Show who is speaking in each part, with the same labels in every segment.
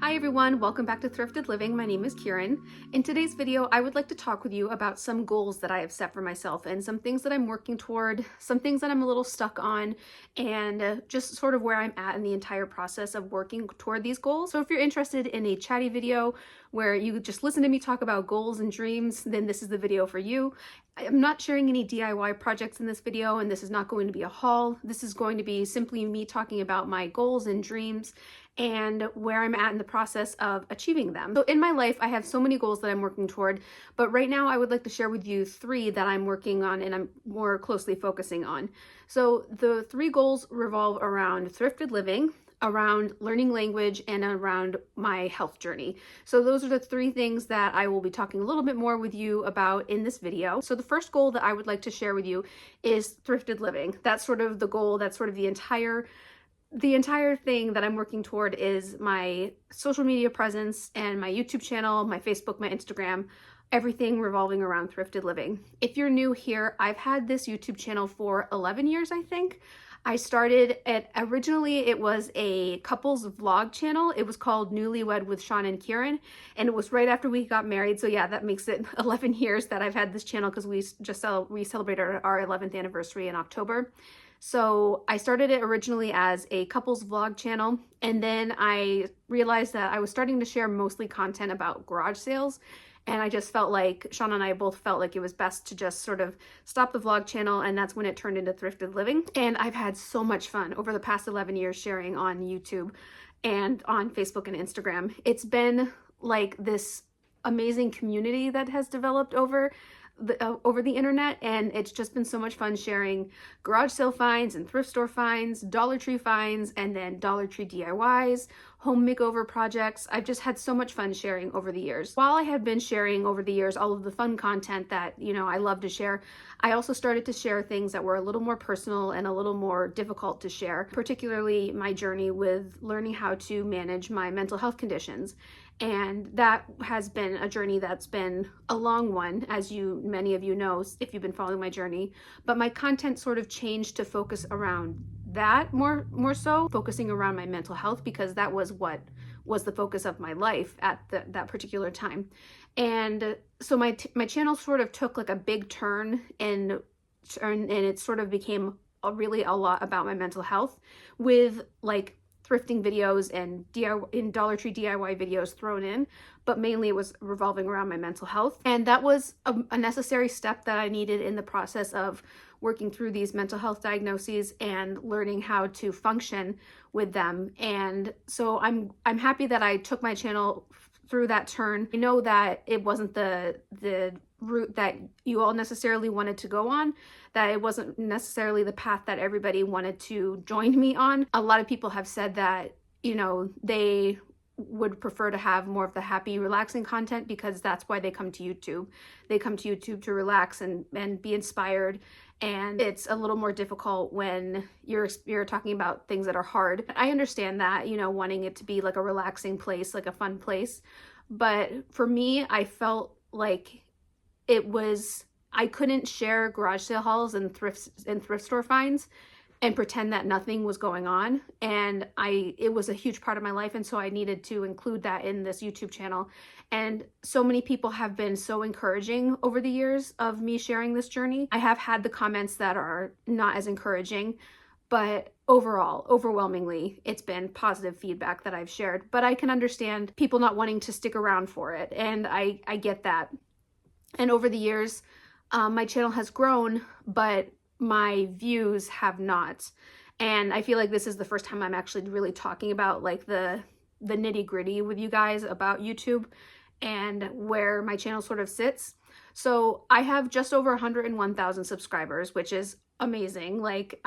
Speaker 1: Hi everyone, welcome back to Thrifted Living. My name is Kieran. In today's video, I would like to talk with you about some goals that I have set for myself and some things that I'm working toward, some things that I'm a little stuck on, and just sort of where I'm at in the entire process of working toward these goals. So if you're interested in a chatty video where you just listen to me talk about goals and dreams, then this is the video for you. I'm not sharing any DIY projects in this video, and this is not going to be a haul. This is going to be simply me talking about my goals and dreams and where I'm at in the process of achieving them. So in my life, I have so many goals that I'm working toward, but right now I would like to share with you 3 that I'm working on and I'm more closely focusing on. So the 3 goals revolve around thrifted living, around learning language, and around my health journey. So those are the 3 things that I will be talking a little bit more with you about in this video. So the first goal that I would like to share with you is thrifted living. That's sort of the goal, that's sort of the entire thing that I'm working toward is my social media presence and my YouTube channel, my Facebook, my Instagram, everything revolving around thrifted living. If you're new here, I've had this YouTube channel for 11 years, I think. I started it, originally it was a couples vlog channel. It was called Newlywed with Sean and Kieran, and it was right after we got married. So yeah, that makes it 11 years that I've had this channel because we celebrated our 11th anniversary in October. So I started it originally as a couples vlog channel, and then I realized that I was starting to share mostly content about garage sales, and I just felt like, Sean and I both felt like it was best to just sort of stop the vlog channel, and that's when it turned into Thrifted Living. And I've had so much fun over the past 11 years sharing on YouTube and on Facebook and Instagram. It's been like this amazing community that has developed over the internet, and it's just been so much fun sharing garage sale finds and thrift store finds, Dollar Tree finds, and then Dollar Tree DIYs, home makeover projects. I've just had so much fun sharing over the years. While I have been sharing over the years all of the fun content that, you know, I love to share, I also started to share things that were a little more personal and a little more difficult to share, particularly my journey with learning how to manage my mental health conditions. And that has been a journey that's been a long one, as many of you know, if you've been following my journey. But my content sort of changed to focus around that more so, focusing around my mental health, because that was what was the focus of my life at that particular time. And so my channel sort of took like a big turn, and it sort of became really a lot about my mental health, with like thrifting videos and Dollar Tree DIY videos thrown in, but mainly it was revolving around my mental health. And that was a necessary step that I needed in the process of working through these mental health diagnoses and learning how to function with them. And so I'm happy that I took my channel through that turn. I know that it wasn't the route that you all necessarily wanted to go on, that it wasn't necessarily the path that everybody wanted to join me on. A lot of people have said that, you know, they would prefer to have more of the happy, relaxing content because that's why they come to YouTube. They come to YouTube to relax and be inspired. And it's a little more difficult when you're talking about things that are hard. I understand that, you know, wanting it to be like a relaxing place, like a fun place. But for me, I felt like I couldn't share garage sale hauls and thrift store finds and pretend that nothing was going on. And it was a huge part of my life, and so I needed to include that in this YouTube channel. And so many people have been so encouraging over the years of me sharing this journey. I have had the comments that are not as encouraging, but overall, overwhelmingly, it's been positive feedback that I've shared. But I can understand people not wanting to stick around for it, and I get that. And over the years, my channel has grown, but my views have not. And I feel like this is the first time I'm actually really talking about like the nitty-gritty with you guys about YouTube and where my channel sort of sits. So I have just over 101,000 subscribers, which is amazing. Like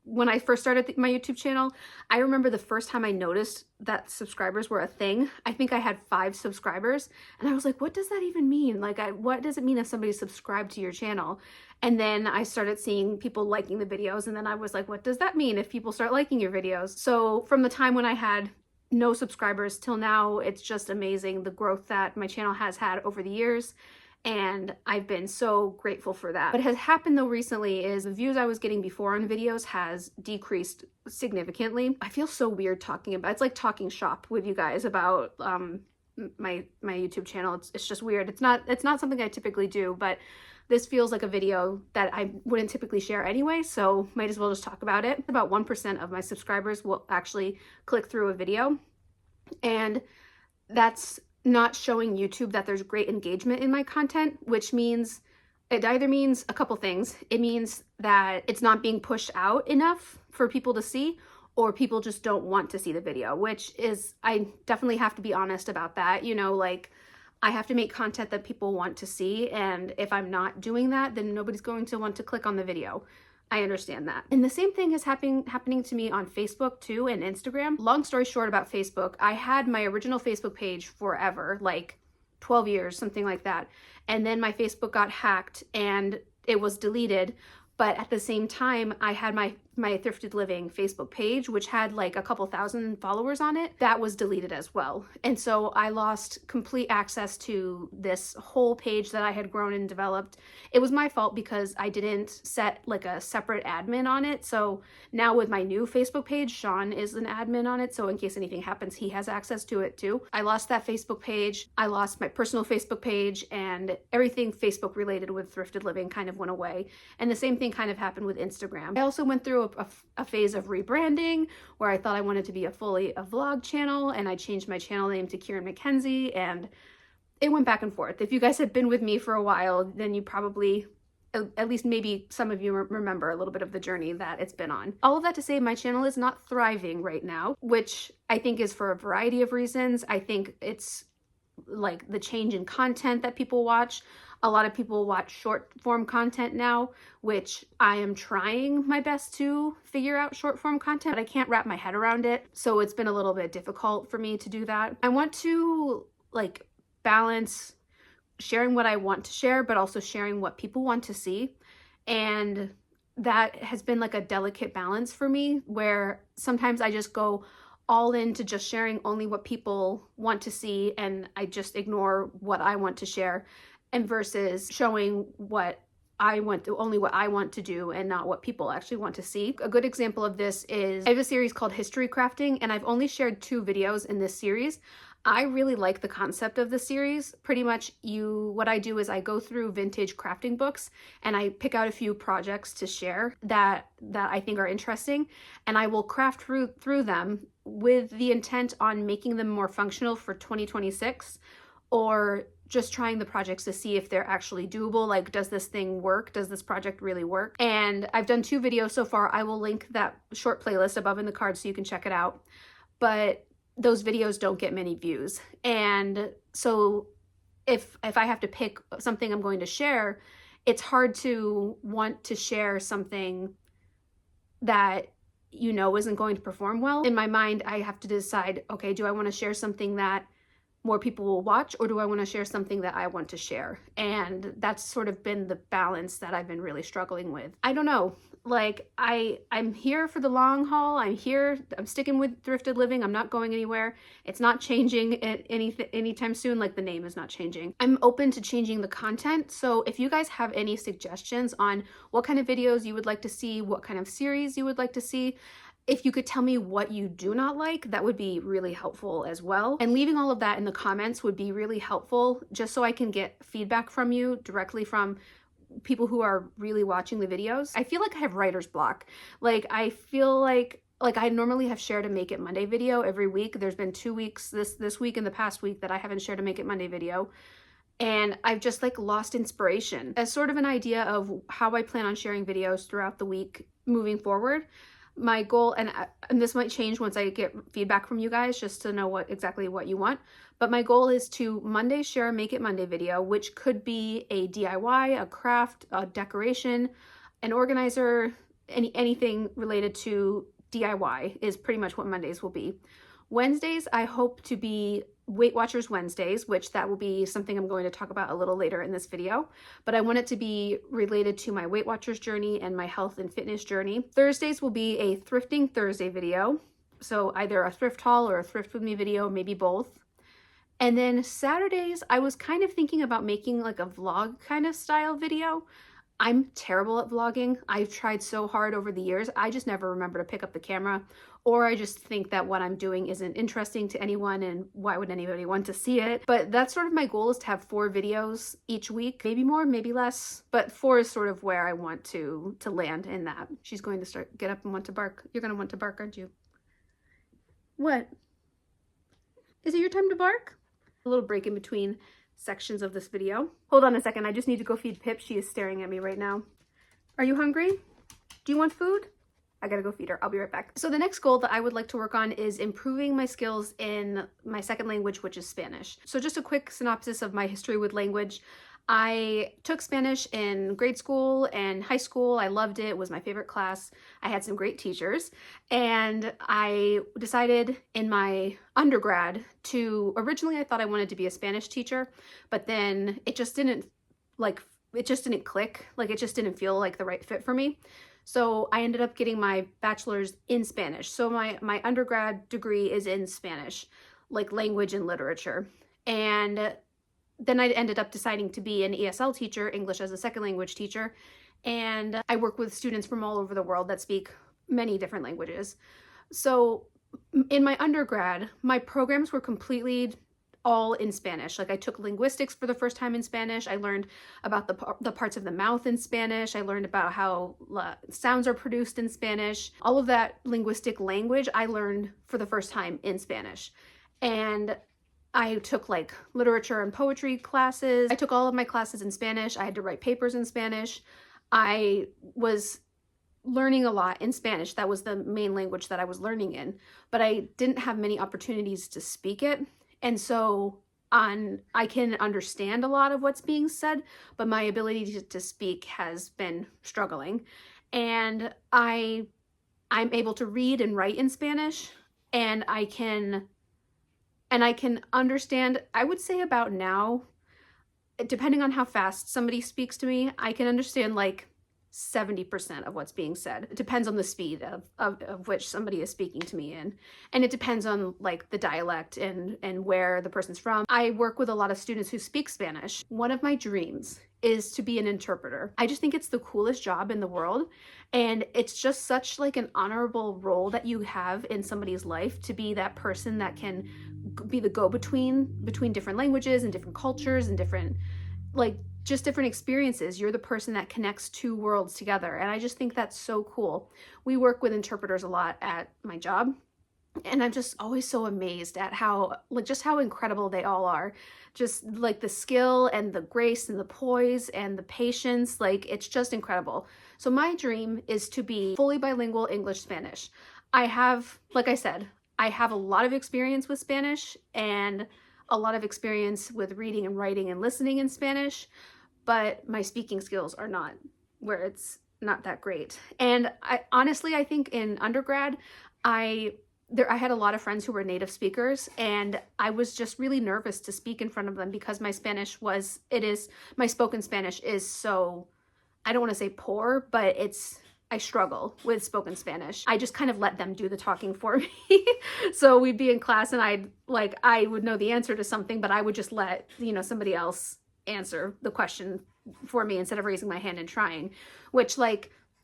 Speaker 1: when I first started my YouTube channel, I remember the first time I noticed that subscribers were a thing. I think I had 5 subscribers, and I was like, what does that even mean? Like, what does it mean if somebody subscribed to your channel? And then I started seeing people liking the videos, and then I was like, what does that mean if people start liking your videos? So from the time when I had no subscribers till now, it's just amazing the growth that my channel has had over the years. and I've been so grateful for that. What has happened though recently is the views I was getting before on videos has decreased significantly. I feel so weird talking about, it's like talking shop with you guys about my YouTube channel. It's just weird. It's not something I typically do, but this feels like a video that I wouldn't typically share anyway, so might as well just talk about it. About 1% of my subscribers will actually click through a video, and that's not showing YouTube that there's great engagement in my content, which means it either means a couple things. It means that it's not being pushed out enough for people to see, or people just don't want to see the video, which is, I definitely have to be honest about that. You know, like, I have to make content that people want to see, and if I'm not doing that, then nobody's going to want to click on the video. I understand that. And the same thing is happening to me on Facebook too, and Instagram. Long story short about Facebook, I had my original Facebook page forever, like 12 years, something like that. And then my Facebook got hacked and it was deleted. But at the same time, I had my Thrifted Living Facebook page, which had like a couple thousand followers on it. That was deleted as well. And so I lost complete access to this whole page that I had grown and developed. It was my fault because I didn't set like a separate admin on it. So now with my new Facebook page, Sean is an admin on it. So in case anything happens, he has access to it too. I lost that Facebook page. I lost my personal Facebook page, and everything Facebook related with Thrifted Living kind of went away. And the same thing kind of happened with Instagram. I also went through a phase of rebranding where I thought I wanted to be a vlog channel, and I changed my channel name to Kieran McKenzie, and it went back and forth. If you guys have been with me for a while, then you probably, at least maybe some of you remember a little bit of the journey that it's been on. All of that to say, my channel is not thriving right now, which I think is for a variety of reasons. I think it's like the change in content that people watch. A lot of people watch short form content now, which I am trying my best to figure out short form content, but I can't wrap my head around it. So it's been a little bit difficult for me to do that. I want to like balance sharing what I want to share, but also sharing what people want to see. And that has been like a delicate balance for me, where sometimes I just go all into just sharing only what people want to see, and I just ignore what I want to share, and versus showing what I want to, only what I want to do and not what people actually want to see. A good example of this is I have a series called History Crafting, and I've only shared 2 videos in this series. I really like the concept of the series. Pretty much what I do is I go through vintage crafting books and I pick out a few projects to share that I think are interesting, and I will craft through them with the intent on making them more functional for 2026, or just trying the projects to see if they're actually doable. Like, does this thing work? Does this project really work? And I've done 2 videos so far. I will link that short playlist above in the card so you can check it out. But those videos don't get many views. And so if I have to pick something I'm going to share, it's hard to want to share something that you know isn't going to perform well. In my mind, I have to decide, okay, do I want to share something that more people will watch, or do I want to share something that I want to share? And that's sort of been the balance that I've been really struggling with. I don't know, like I'm here for the long haul. I'm sticking with Thrifted Living. I'm not going anywhere. It's not changing anytime soon. Like, the name is not changing. I'm open to changing the content. So if you guys have any suggestions on what kind of videos you would like to see, what kind of series you would like to see, if you could tell me what you do not like, that would be really helpful as well. And leaving all of that in the comments would be really helpful, just so I can get feedback from you directly from people who are really watching the videos. I feel like I have writer's block. Like, I feel like I normally have shared a Make It Monday video every week. There's been 2 weeks this week and the past week that I haven't shared a Make It Monday video. And I've just like lost inspiration. As sort of an idea of how I plan on sharing videos throughout the week moving forward, my goal, and this might change once I get feedback from you guys, just to know exactly what you want, but my goal is to Monday share a Make It Monday video, which could be a DIY, a craft, a decoration, an organizer, anything related to DIY is pretty much what Mondays will be. Wednesdays, I hope to be Weight Watchers Wednesdays, which that will be something I'm going to talk about a little later in this video, but I want it to be related to my Weight Watchers journey and my health and fitness journey. Thursdays will be a Thrifting Thursday video, so either a thrift haul or a thrift with me video, maybe both. And then Saturdays, I was kind of thinking about making like a vlog kind of style video. I'm terrible at vlogging. I've tried so hard over the years. I just never remember to pick up the camera, or I just think that what I'm doing isn't interesting to anyone and why would anybody want to see it? But that's sort of my goal, is to have 4 videos each week, maybe more, maybe less, but 4 is sort of where I want to land in that. She's going to get up and want to bark. You're going to want to bark, aren't you? What? Is it your time to bark? A little break in between sections of this video. Hold on a second, I just need to go feed Pip. She is staring at me right now. Are you hungry? Do you want food? I gotta go feed her. I'll be right back. So the next goal that I would like to work on is improving my skills in my second language, which is Spanish. So just a quick synopsis of my history with language. I took Spanish in grade school and high school. I loved it. It was my favorite class. I had some great teachers. And I decided in my undergrad to, originally I thought I wanted to be a Spanish teacher, but then it just didn't click. Like, it just didn't feel like the right fit for me. So I ended up getting my bachelor's in Spanish. So my undergrad degree is in Spanish, like language and literature. And then I ended up deciding to be an ESL teacher, English as a second language teacher. And I work with students from all over the world that speak many different languages. So in my undergrad, my programs were completely all in Spanish. Like, I took linguistics for the first time in Spanish. I learned about the parts of the mouth in Spanish. I learned about how sounds are produced in Spanish. All of that linguistic language I learned for the first time in Spanish. And I took like literature and poetry classes. I took all of my classes in Spanish. I had to write papers in Spanish. I was learning a lot in Spanish. That was the main language that I was learning in, but I didn't have many opportunities to speak it. And so I can understand a lot of what's being said, but my ability to speak has been struggling. And I'm able to read and write in Spanish, and I can understand, I would say about now, depending on how fast somebody speaks to me, I can understand like 70% of what's being said. It depends on the speed of which somebody is speaking to me in. And it depends on like the dialect and where the person's from. I work with a lot of students who speak Spanish. One of my dreams is to be an interpreter. I just think it's the coolest job in the world. And it's just such like an honorable role that you have in somebody's life, to be that person that can be the go-between between different languages and different cultures and different experiences. You're the person that connects 2 worlds together. And I just think that's so cool. We work with interpreters a lot at my job, and I'm just always so amazed at how incredible they all are. Just like the skill and the grace and the poise and the patience, like it's just incredible. So my dream is to be fully bilingual English Spanish. Like I said, I have a lot of experience with Spanish and a lot of experience with reading and writing and listening in Spanish, but my speaking skills are not where it's not that great. And I think in undergrad, I had a lot of friends who were native speakers, and I was just really nervous to speak in front of them because my spoken Spanish is so, I don't want to say poor, but I struggle with spoken Spanish. I just kind of let them do the talking for me. So we'd be in class and I would know the answer to something, but I would just let, somebody else answer the question for me instead of raising my hand and trying, which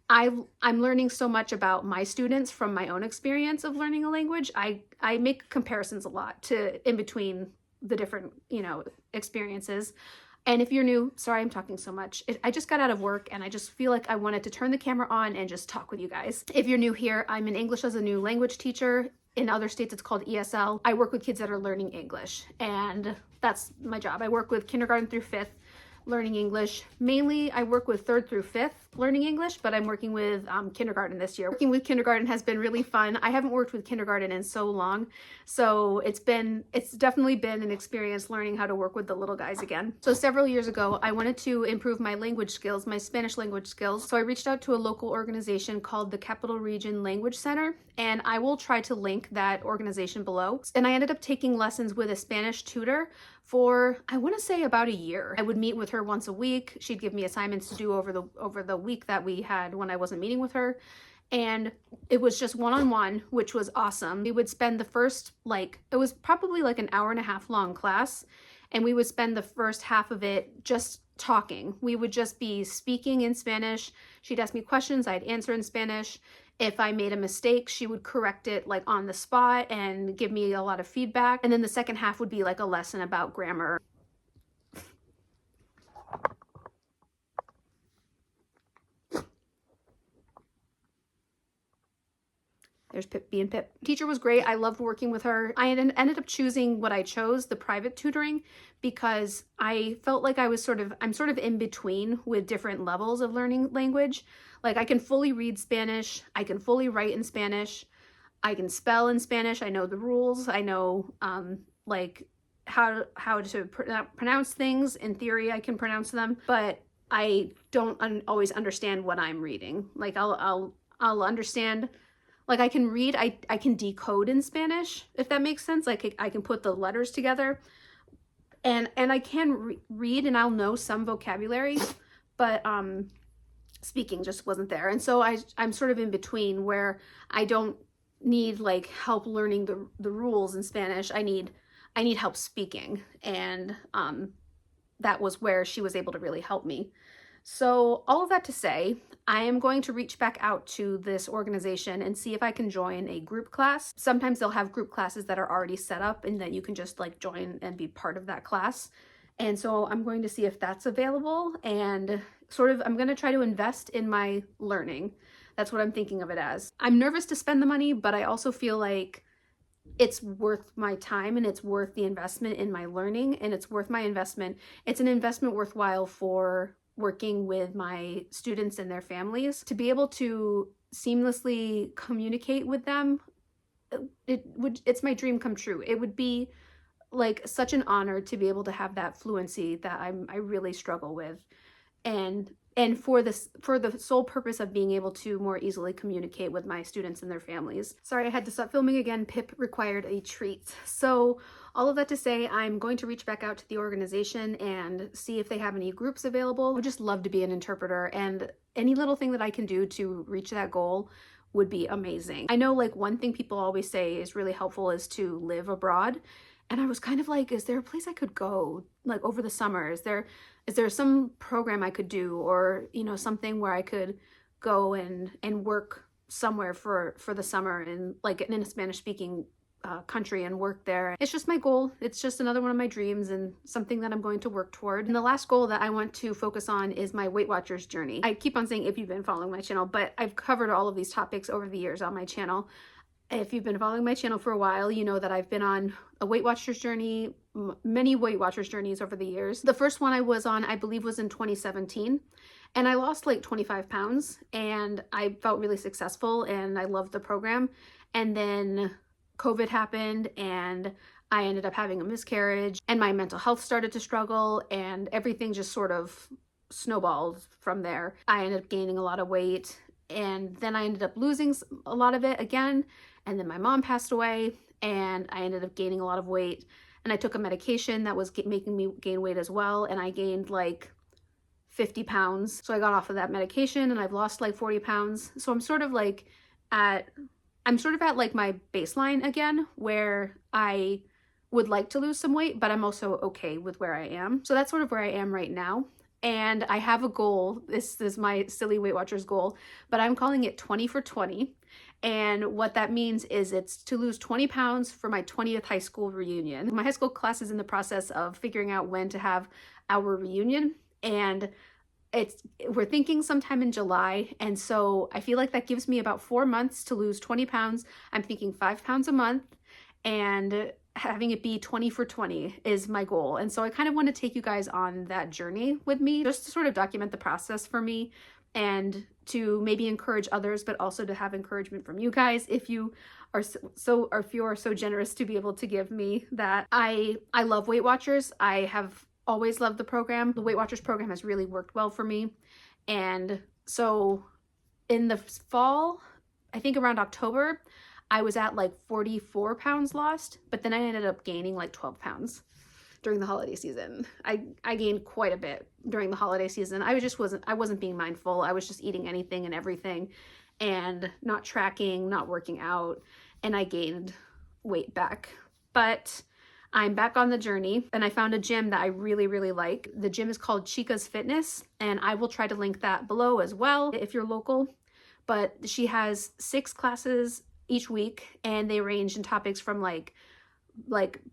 Speaker 1: I'm learning so much about my students from my own experience of learning a language. I make comparisons a lot in between the different, experiences. And if you're new, sorry I'm talking so much. I just got out of work and I just feel like I wanted to turn the camera on and just talk with you guys. If you're new here, I'm an English as a new language teacher. In other states, it's called ESL. I work with kids that are learning English, and that's my job. I work with kindergarten through 5th learning English. Mainly, I work with 3rd through 5th learning English, but I'm working with kindergarten this year. Working with kindergarten has been really fun. I haven't worked with kindergarten in so long, so it's definitely been an experience learning how to work with the little guys again. So several years ago, I wanted to improve my language skills, my Spanish language skills. So I reached out to a local organization called the Capital Region Language Center, and I will try to link that organization below. And I ended up taking lessons with a Spanish tutor for, I want to say, about a year. I would meet with her once a week. She'd give me assignments to do over the week that we had when I wasn't meeting with her. and it was just one-on-one, which was awesome. We would spend the first, it was probably like an hour and a half long class, and we would spend the first half of it just talking. We would just be speaking in Spanish. She'd ask me questions, I'd answer in Spanish. If I made a mistake, she would correct it like on the spot and give me a lot of feedback. And then the second half would be like a lesson about grammar. There's Pip being Pip. Teacher was great. I loved working with her. I ended up choosing what I chose, the private tutoring, because I felt like I'm sort of in between with different levels of learning language. Like I can fully read Spanish. I can fully write in Spanish. I can spell in Spanish. I know the rules. I know like how to pronounce things. In theory, I can pronounce them, but I don't always understand what I'm reading. Like I'll understand. Like I can read, I can decode in Spanish, if that makes sense. Like I can put the letters together, and I can read, and I'll know some vocabulary, but speaking just wasn't there. And so I'm sort of in between, where I don't need like help learning the rules in Spanish. I need help speaking, and that was where she was able to really help me. So all of that to say, I am going to reach back out to this organization and see if I can join a group class. Sometimes they'll have group classes that are already set up and that you can just like join and be part of that class. And so I'm going to see if that's available, and I'm going to try to invest in my learning. That's what I'm thinking of it as. I'm nervous to spend the money, but I also feel like it's worth my time, and it's worth the investment in my learning, and it's worth my investment. It's an investment worthwhile for working with my students and their families. To be able to seamlessly communicate with them, it's my dream come true. It would be like such an honor to be able to have that fluency that I really struggle with, and for the sole purpose of being able to more easily communicate with my students and their families. Sorry, I had to stop filming again. Pip required a treat. So all of that to say, I'm going to reach back out to the organization and see if they have any groups available. I would just love to be an interpreter, and any little thing that I can do to reach that goal would be amazing. I know like one thing people always say is really helpful is to live abroad. And I was kind of like, is there a place I could go like over the summer? Is there some program I could do, or, you know, something where I could go and work somewhere for the summer, and like in a Spanish speaking country and work there. It's just my goal. It's just another one of my dreams and something that I'm going to work toward. And the last goal that I want to focus on is my Weight Watchers journey. I keep on saying if you've been following my channel, but I've covered all of these topics over the years on my channel. If you've been following my channel for a while, you know that I've been on a Weight Watchers journey, many Weight Watchers journeys over the years. The first one I was on, I believe, was in 2017. And I lost like 25 pounds, and I felt really successful, and I loved the program. And then COVID happened, and I ended up having a miscarriage, and my mental health started to struggle, and everything just sort of snowballed from there. I ended up gaining a lot of weight, and then I ended up losing a lot of it again. And then my mom passed away, and I ended up gaining a lot of weight, and I took a medication that was making me gain weight as well. And I gained like 50 pounds. So I got off of that medication, and I've lost like 40 pounds. So I'm sort of at like my baseline again, where I would like to lose some weight, but I'm also okay with where I am. So that's sort of where I am right now. And I have a goal. This is my silly Weight Watchers goal, but I'm calling it 20 for 20. And what that means is it's to lose 20 pounds for my 20th high school reunion. My high school class is in the process of figuring out when to have our reunion, and we're thinking sometime in July. And so I feel like that gives me about 4 months to lose 20 pounds. I'm thinking 5 pounds a month, and having it be 20 for 20 is my goal. And so I kind of want to take you guys on that journey with me, just to sort of document the process for me, and to maybe encourage others, but also to have encouragement from you guys if you are so generous to be able to give me that. I love Weight Watchers. I have always loved the program. The Weight Watchers program has really worked well for me. And so in the fall, I think around October, I was at like 44 pounds lost, but then I ended up gaining like 12 pounds during the holiday season. I gained quite a bit during the holiday season. I wasn't being mindful. I was just eating anything and everything. and not tracking, not working out, and I gained weight back. But I'm back on the journey, and I found a gym that I really, really like. The gym is called Chica's Fitness, and I will try to link that below as well if you're local. But she has 6 classes each week, and they range in topics from like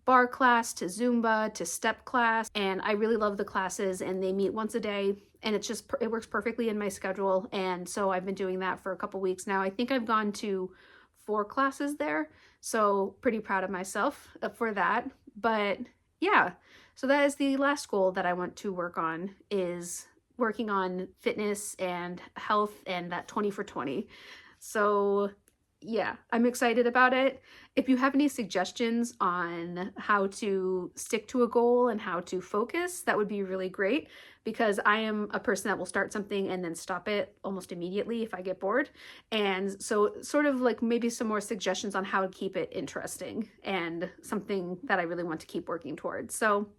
Speaker 1: bar class to Zumba to step class, and I really love the classes, and they meet once a day, and it works perfectly in my schedule. And so I've been doing that for a couple weeks now. I think I've gone to 4 classes there, so pretty proud of myself for that. But yeah, so that is the last goal that I want to work on, is working on fitness and health and that 20 for 20. So yeah, I'm excited about it. If you have any suggestions on how to stick to a goal and how to focus, that would be really great, because I am a person that will start something and then stop it almost immediately if I get bored. And so sort of like maybe some more suggestions on how to keep it interesting and something that I really want to keep working towards. So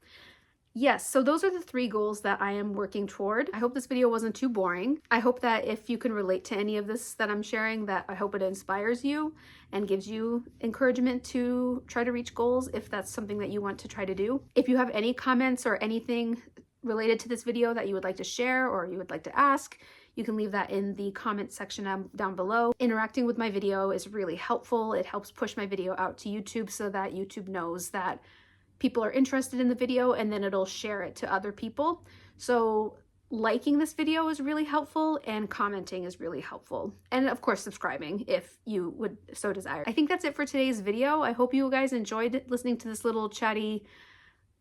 Speaker 1: yes, so those are the 3 goals that I am working toward. I hope this video wasn't too boring. I hope that if you can relate to any of this that I'm sharing, that I hope it inspires you and gives you encouragement to try to reach goals if that's something that you want to try to do. If you have any comments or anything related to this video that you would like to share or you would like to ask, you can leave that in the comment section down below. Interacting with my video is really helpful. It helps push my video out to YouTube so that YouTube knows that people are interested in the video, and then it'll share it to other people. So liking this video is really helpful, and commenting is really helpful. And of course, subscribing if you would so desire. I think that's it for today's video. I hope you guys enjoyed listening to this little chatty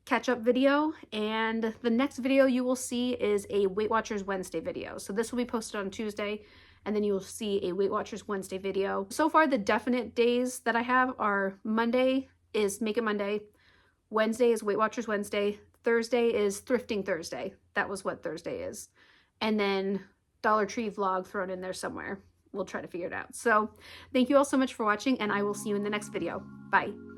Speaker 1: catch-up video, and the next video you will see is a Weight Watchers Wednesday video. So this will be posted on Tuesday, and then you will see a Weight Watchers Wednesday video. So far, the definite days that I have are Monday is Make It Monday, Wednesday is Weight Watchers Wednesday, Thursday is Thrifting Thursday. That was what Thursday is. And then Dollar Tree vlog thrown in there somewhere. We'll try to figure it out. So thank you all so much for watching, and I will see you in the next video. Bye.